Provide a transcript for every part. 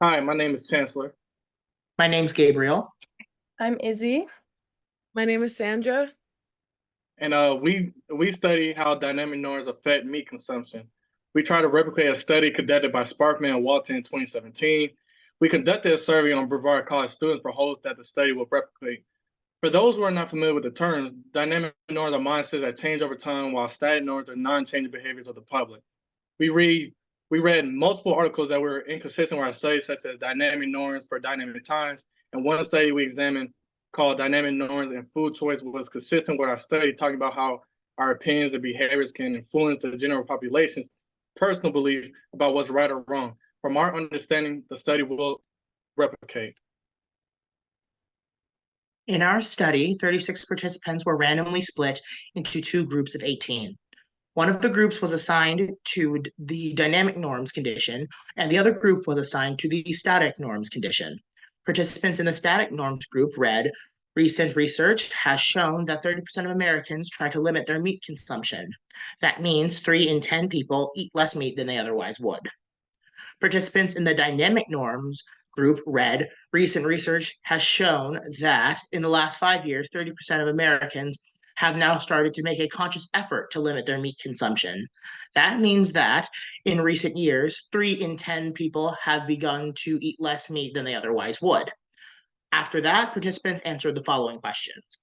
Hi, my name is Chancellor. My name's Gabriel. I'm Izzy. My name is Sandra. And we study how dynamic norms affect meat consumption. We try to replicate a study conducted by Sparkman and Walton in 2017. We conducted a survey on Brevard College students for hopes that the study will replicate. For those who are not familiar with the terms, dynamic norms are mindsets that change over time, while static norms are non-changing behaviors of the public. We read we read multiple articles that were inconsistent with our studies, such as dynamic norms for dynamic times. And one study we examined called Dynamic Norms and Food Choice was consistent with our study, talking about how our opinions and behaviors can influence the general population's personal beliefs about what's right or wrong. From our understanding, the study will replicate. In our study, 36 participants were randomly split into two groups of 18. One of the groups was assigned to the dynamic norms condition, and the other group was assigned to the static norms condition. Participants in the static norms group read, recent research has shown that 30% of Americans try to limit their meat consumption. That means 3 in 10 people eat less meat than they otherwise would. Participants in the dynamic norms group read, recent research has shown that in the last 5 years, 30% of Americans have now started to make a conscious effort to limit their meat consumption. That means that in recent years, 3 in 10 people have begun to eat less meat than they otherwise would. After that, participants answered the following questions.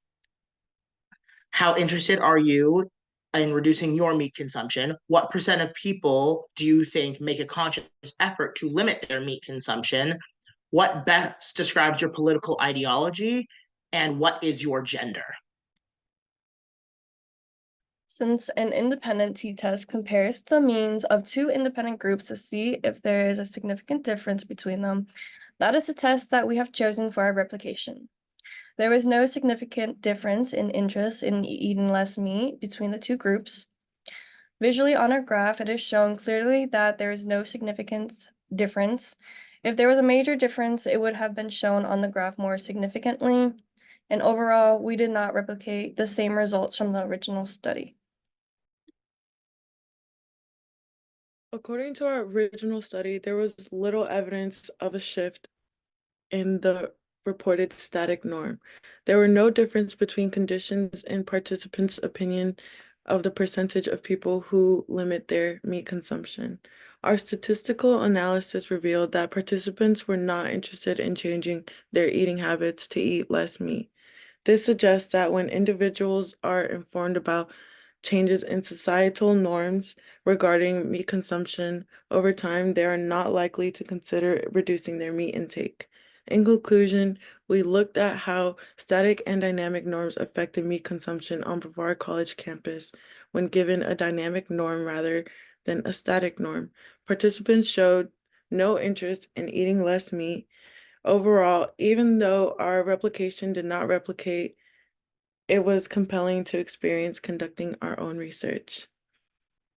How interested are you in reducing your meat consumption? What percent of people do you think make a conscious effort to limit their meat consumption? What best describes your political ideology? And what is your gender? Since an independent t-test compares the means of two independent groups to see if there is a significant difference between them, that is the test that we have chosen for our replication. There was no significant difference in interest in eating less meat between the two groups. Visually on our graph, it is shown clearly that there is no significant difference. If there was a major difference, it would have been shown on the graph more significantly. And overall, we did not replicate the same results from the original study. According to our original study, there was little evidence of a shift in the reported static norm. There were no difference between conditions and participants' opinion of the percentage of people who limit their meat consumption. Our statistical analysis revealed that participants were not interested in changing their eating habits to eat less meat. This suggests that when individuals are informed about changes in societal norms regarding meat consumption over time, they are not likely to consider reducing their meat intake. In conclusion, we looked at how static and dynamic norms affected meat consumption on Brevard College campus when given a dynamic norm rather than a static norm. Participants showed no interest in eating less meat. Overall, even though our replication did not replicate, it was compelling to experience conducting our own research.